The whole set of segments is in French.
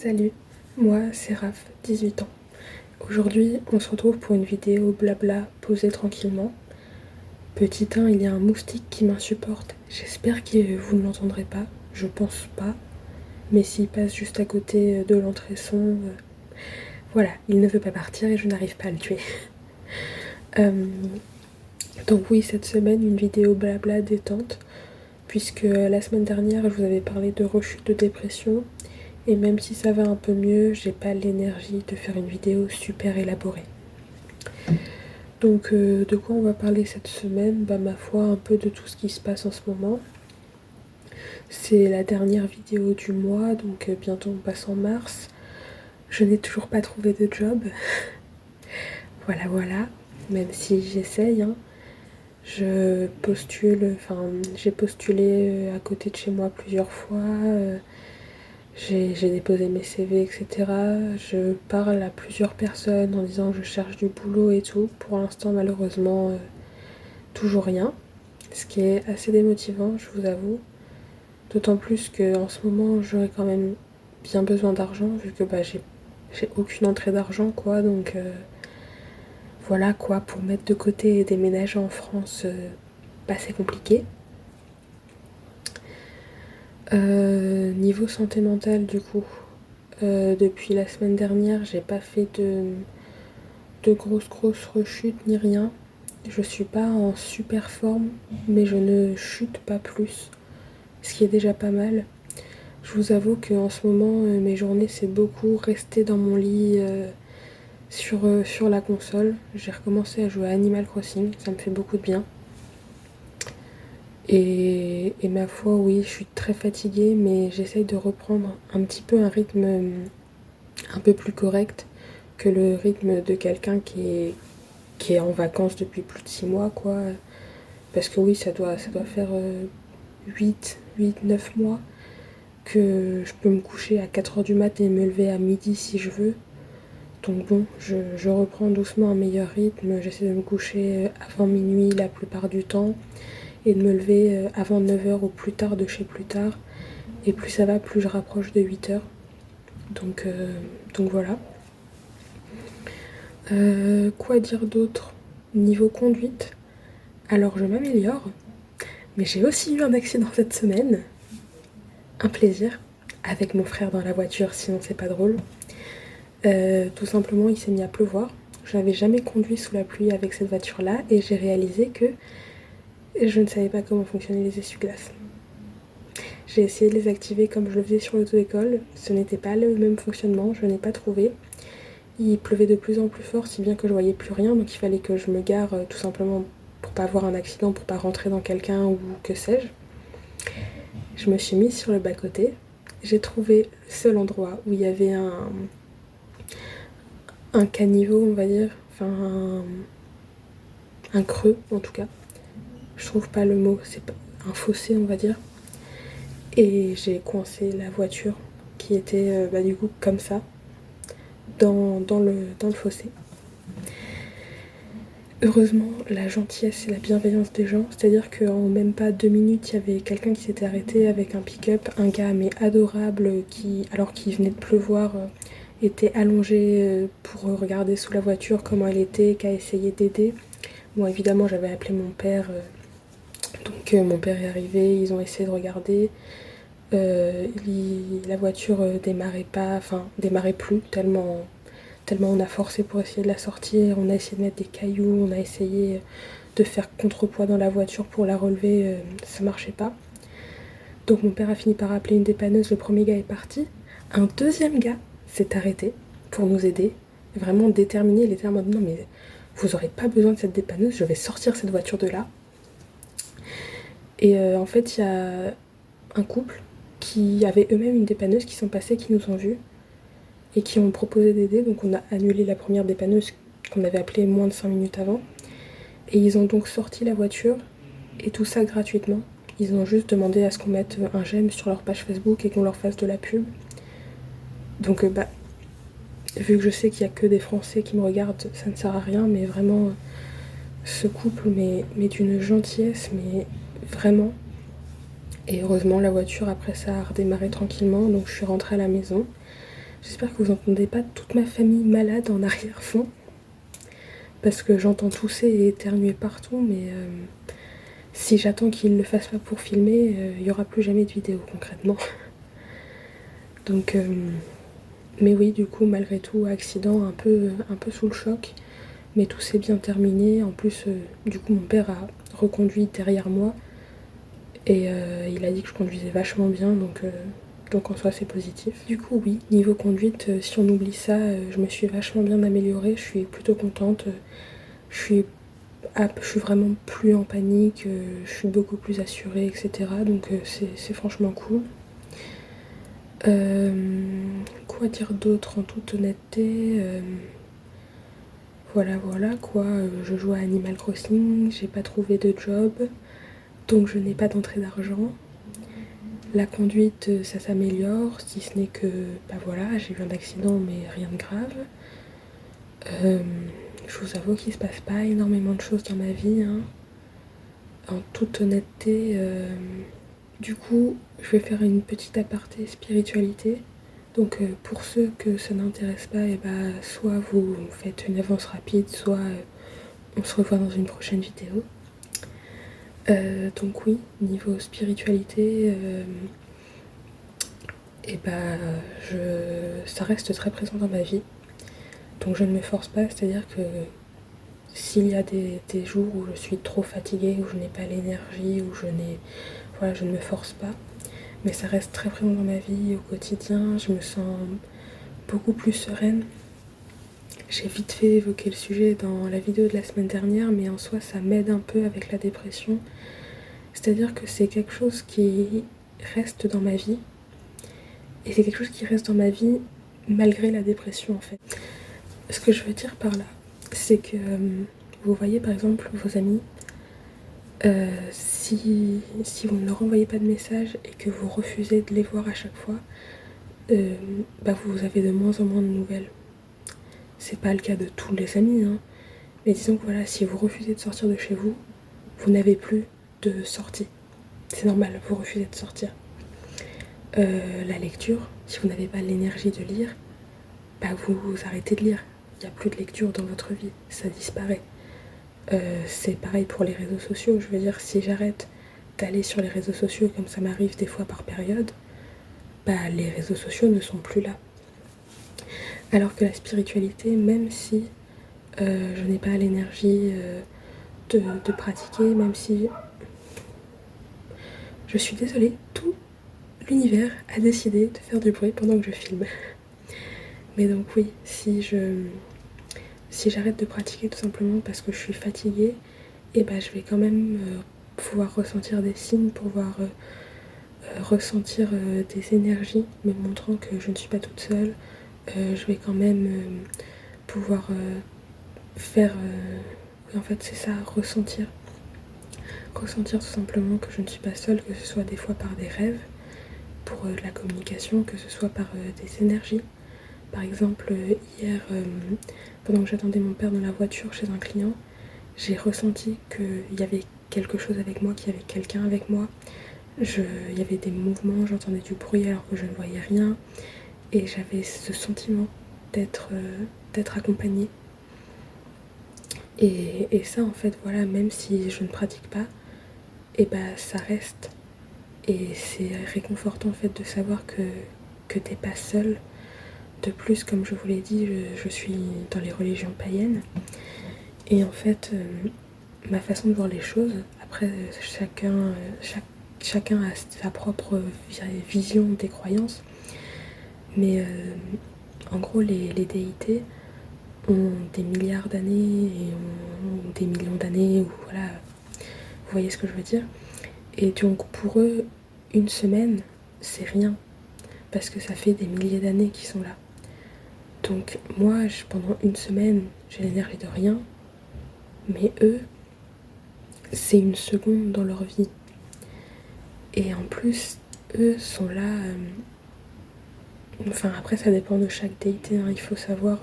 Salut, moi c'est Raph, 18 ans. Aujourd'hui, on se retrouve pour une vidéo blabla posée tranquillement. Petit 1, il y a un moustique qui m'insupporte. J'espère que vous ne l'entendrez pas, je pense pas. Mais s'il passe juste à côté de l'entrée son, voilà, il ne veut pas partir et je n'arrive pas à le tuer. Euh, donc oui, cette semaine, une vidéo blabla détente, puisque la semaine dernière, je vous avais parlé de rechute de dépression. Et même si ça va un peu mieux, j'ai pas l'énergie de faire une vidéo super élaborée. Donc de quoi on va parler cette semaine? Bah ma foi un peu de tout ce qui se passe en ce moment. C'est la dernière vidéo du mois, donc bientôt on passe en mars. Je n'ai toujours pas trouvé de job. Voilà, même si j'essaye, hein. J'ai postulé à côté de chez moi plusieurs fois. J'ai déposé mes CV, etc. Je parle à plusieurs personnes en disant que je cherche du boulot et tout. Pour l'instant, malheureusement, toujours rien. Ce qui est assez démotivant, je vous avoue. D'autant plus qu'en ce moment, j'aurais quand même bien besoin d'argent, vu que j'ai aucune entrée d'argent, quoi. Donc voilà, quoi, pour mettre de côté et déménager en France, c'est compliqué. Niveau santé mentale, du coup, depuis la semaine dernière, j'ai pas fait de grosses rechutes ni rien. Je suis pas en super forme, mais je ne chute pas plus, ce qui est déjà pas mal. Je vous avoue qu'en ce moment, mes journées, c'est beaucoup rester dans mon lit sur la console. J'ai recommencé à jouer à Animal Crossing, ça me fait beaucoup de bien. Et ma foi, oui, je suis très fatiguée, mais j'essaye de reprendre un petit peu un rythme un peu plus correct que le rythme de quelqu'un qui est en vacances depuis plus de 6 mois, quoi. Parce que oui, ça doit faire 9 mois que je peux me coucher à 4 heures du mat et me lever à midi si je veux. Donc bon, je reprends doucement un meilleur rythme. J'essaie de me coucher avant minuit la plupart du temps et de me lever avant 9 heures au plus tard de chez plus tard. Et plus ça va, plus je rapproche de 8 heures. Donc voilà. Quoi dire d'autre? Niveau conduite, alors je m'améliore, mais j'ai aussi eu un accident cette semaine. Un plaisir, avec mon frère dans la voiture, sinon c'est pas drôle. Tout simplement, il s'est mis à pleuvoir. Je n'avais jamais conduit sous la pluie avec cette voiture-là et j'ai réalisé que je ne savais pas comment fonctionnaient les essuie-glaces. J'ai essayé de les activer comme je le faisais sur l'auto-école. Ce n'était pas le même fonctionnement, je n'ai pas trouvé. Il pleuvait de plus en plus fort, si bien que je voyais plus rien, donc il fallait que je me gare tout simplement pour pas avoir un accident, pour pas rentrer dans quelqu'un ou que sais-je. Je me suis mise sur le bas-côté. J'ai trouvé le seul endroit où il y avait un caniveau, on va dire, enfin un creux en tout cas. Je trouve pas le mot, c'est pas un fossé, on va dire. Et j'ai coincé la voiture qui était du coup comme ça dans le fossé. Heureusement, la gentillesse et la bienveillance des gens, c'est-à-dire qu'en même pas 2 minutes, il y avait quelqu'un qui s'était arrêté avec un pick-up, un gars mais adorable qui, alors qu'il venait de pleuvoir, était allongé pour regarder sous la voiture comment elle était, qui a essayé d'aider. Bon, évidemment, j'avais appelé mon père, donc mon père est arrivé, ils ont essayé de regarder. La voiture démarrait plus tellement on a forcé pour essayer de la sortir, on a essayé de mettre des cailloux, on a essayé de faire contrepoids dans la voiture pour la relever, ça marchait pas. Donc mon père a fini par appeler une dépanneuse, le premier gars est parti. Un deuxième gars s'est arrêté pour nous aider, vraiment déterminé, il était en mode non mais vous aurez pas besoin de cette dépanneuse, je vais sortir cette voiture de là. Et en fait il y a un couple qui avait eux-mêmes une dépanneuse qui sont passés, qui nous ont vus et qui ont proposé d'aider. Donc on a annulé la première dépanneuse qu'on avait appelée moins de 5 minutes avant. Et ils ont donc sorti la voiture et tout ça gratuitement. Ils ont juste demandé à ce qu'on mette un j'aime sur leur page Facebook et qu'on leur fasse de la pub. Donc vu que je sais qu'il n'y a que des Français qui me regardent, ça ne sert à rien, mais vraiment ce couple mais d'une gentillesse, mais vraiment. Et heureusement la voiture après ça a redémarré tranquillement, donc je suis rentrée à la maison. J'espère que vous n'entendez pas toute ma famille malade en arrière-fond. Parce que j'entends tousser et éternuer partout, mais si j'attends qu'ils ne le fassent pas pour filmer, il n'y aura plus jamais de vidéo concrètement. Donc, mais oui, du coup, malgré tout, accident un peu sous le choc. Mais tout s'est bien terminé. En plus, du coup, mon père a reconduit derrière moi. Et il a dit que je conduisais vachement bien, donc en soi c'est positif. Du coup oui, niveau conduite, si on oublie ça, je me suis vachement bien améliorée, je suis plutôt contente. Je suis, je suis vraiment plus en panique, je suis beaucoup plus assurée, etc. Donc c'est franchement cool. Quoi dire d'autre en toute honnêteté, voilà quoi, je joue à Animal Crossing, j'ai pas trouvé de job, donc je n'ai pas d'entrée d'argent. La conduite, ça s'améliore, si ce n'est que, bah voilà, j'ai eu un accident mais rien de grave. Je vous avoue qu'il se passe pas énormément de choses dans ma vie, hein. En toute honnêteté, du coup, je vais faire une petite aparté spiritualité. Donc pour ceux que ça n'intéresse pas, et bah, soit vous faites une avance rapide, soit on se revoit dans une prochaine vidéo. Donc oui, niveau spiritualité, et bah, ça reste très présent dans ma vie. Donc je ne me force pas, c'est-à-dire que s'il y a des jours où je suis trop fatiguée, où je n'ai pas l'énergie, où voilà, je ne me force pas. Mais ça reste très présent dans ma vie au quotidien, je me sens beaucoup plus sereine. J'ai vite fait évoquer le sujet dans la vidéo de la semaine dernière, mais en soi ça m'aide un peu avec la dépression. C'est-à-dire que c'est quelque chose qui reste dans ma vie, et c'est quelque chose qui reste dans ma vie malgré la dépression en fait. Ce que je veux dire par là, c'est que vous voyez par exemple vos amis, si vous ne leur envoyez pas de message et que vous refusez de les voir à chaque fois, bah vous avez de moins en moins de nouvelles. C'est pas le cas de tous les amis, hein, mais disons que voilà, si vous refusez de sortir de chez vous, vous n'avez plus de sortie. C'est normal, vous refusez de sortir. La lecture, si vous n'avez pas l'énergie de lire, bah vous arrêtez de lire. Il n'y a plus de lecture dans votre vie, ça disparaît. C'est pareil pour les réseaux sociaux, je veux dire, si j'arrête d'aller sur les réseaux sociaux comme ça m'arrive des fois par période, bah les réseaux sociaux ne sont plus là. Alors que la spiritualité, même si je n'ai pas l'énergie de pratiquer, même si... Je suis désolée, tout l'univers a décidé de faire du bruit pendant que je filme. Mais donc oui, si j'arrête de pratiquer tout simplement parce que je suis fatiguée, et bah je vais quand même pouvoir ressentir des signes, pouvoir ressentir des énergies me montrant que je ne suis pas toute seule. Je vais quand même pouvoir faire... oui, en fait c'est ça, ressentir tout simplement que je ne suis pas seule, que ce soit des fois par des rêves, pour de la communication, que ce soit par des énergies. Par exemple, hier, pendant que j'attendais mon père dans la voiture chez un client, j'ai ressenti qu'il y avait quelque chose avec moi, qu'il y avait quelqu'un avec moi. Il y avait des mouvements, j'entendais du bruit alors que je ne voyais rien. Et j'avais ce sentiment d'être accompagnée. Et ça, en fait, voilà, même si je ne pratique pas, et bah ça reste. Et c'est réconfortant, en fait, de savoir que t'es pas seule. De plus, comme je vous l'ai dit, je suis dans les religions païennes. Et en fait, ma façon de voir les choses, après, chacun a sa propre vision des croyances. Mais en gros, les déités ont des milliards d'années et ont des millions d'années, ou voilà, vous voyez ce que je veux dire. Et donc pour eux, une semaine, c'est rien, parce que ça fait des milliers d'années qu'ils sont là. Donc moi, pendant une semaine, j'ai l'énergie de rien, mais eux, c'est une seconde dans leur vie. Et en plus, eux sont là... Enfin après ça dépend de chaque déité, hein. Il faut savoir,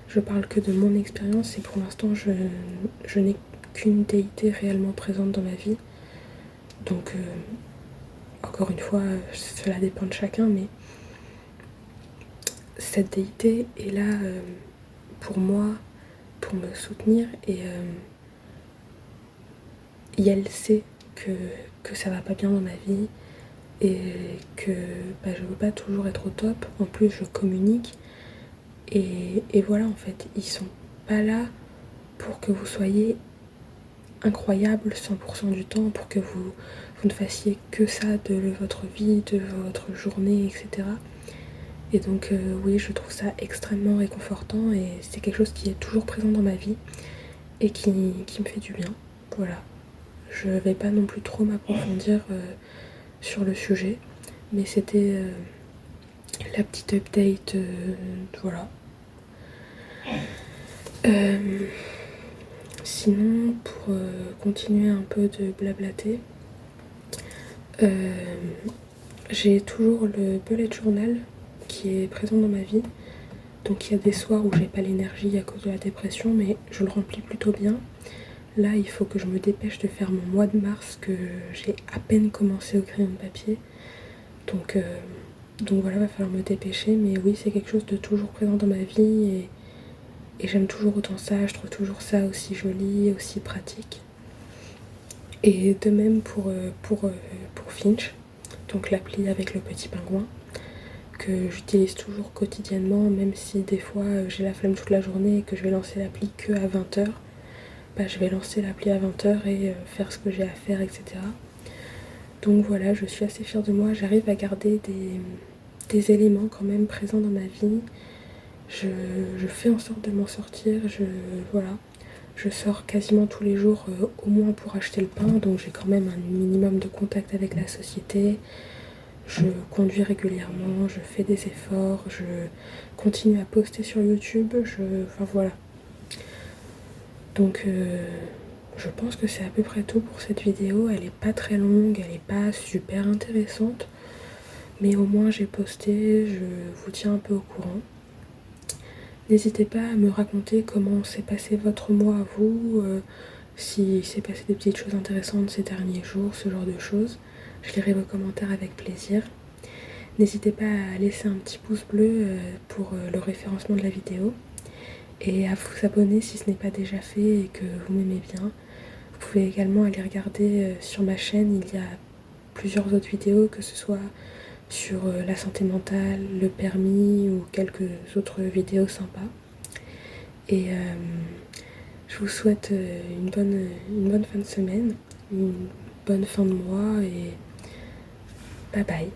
je parle que de mon expérience et pour l'instant je n'ai qu'une déité réellement présente dans ma vie. Donc encore une fois, cela dépend de chacun, mais cette déité est là pour moi, pour me soutenir et elle sait que ça va pas bien dans ma vie et que je veux pas toujours être au top. En plus, je communique et voilà, en fait, ils sont pas là pour que vous soyez incroyable 100% du temps, pour que vous ne fassiez que ça de votre vie, de votre journée, etc. Et donc oui, je trouve ça extrêmement réconfortant et c'est quelque chose qui est toujours présent dans ma vie et qui me fait du bien. Voilà. Je vais pas non plus trop m'approfondir sur le sujet, mais c'était la petite update, voilà. Sinon, pour continuer un peu de blablater, j'ai toujours le bullet journal qui est présent dans ma vie. Donc il y a des soirs où j'ai pas l'énergie à cause de la dépression, mais je le remplis plutôt bien. Là, il faut que je me dépêche de faire mon mois de mars, que j'ai à peine commencé au crayon de papier. Donc voilà, va falloir me dépêcher. Mais oui, c'est quelque chose de toujours présent dans ma vie et j'aime toujours autant ça. Je trouve toujours ça aussi joli, aussi pratique. Et de même pour Finch, donc l'appli avec le petit pingouin, que j'utilise toujours quotidiennement, même si des fois j'ai la flemme toute la journée et que je vais lancer l'appli que à 20h. Je vais lancer l'appli à 20h et faire ce que j'ai à faire, etc. Donc voilà, je suis assez fière de moi. J'arrive à garder des éléments quand même présents dans ma vie. Je fais en sorte de m'en sortir. Voilà. Je sors quasiment tous les jours, au moins pour acheter le pain, donc j'ai quand même un minimum de contact avec la société. Je conduis régulièrement, je fais des efforts, je continue à poster sur YouTube, enfin voilà. Donc je pense que c'est à peu près tout pour cette vidéo. Elle est pas très longue, elle est pas super intéressante, mais au moins j'ai posté, je vous tiens un peu au courant. N'hésitez pas à me raconter comment s'est passé votre mois à vous, s'il s'est passé des petites choses intéressantes ces derniers jours, ce genre de choses. Je lirai vos commentaires avec plaisir. N'hésitez pas à laisser un petit pouce bleu pour le référencement de la vidéo et à vous abonner si ce n'est pas déjà fait et que vous m'aimez bien. Vous pouvez également aller regarder sur ma chaîne, il y a plusieurs autres vidéos, que ce soit sur la santé mentale, le permis ou quelques autres vidéos sympas. Et je vous souhaite une bonne fin de semaine, une bonne fin de mois et bye bye.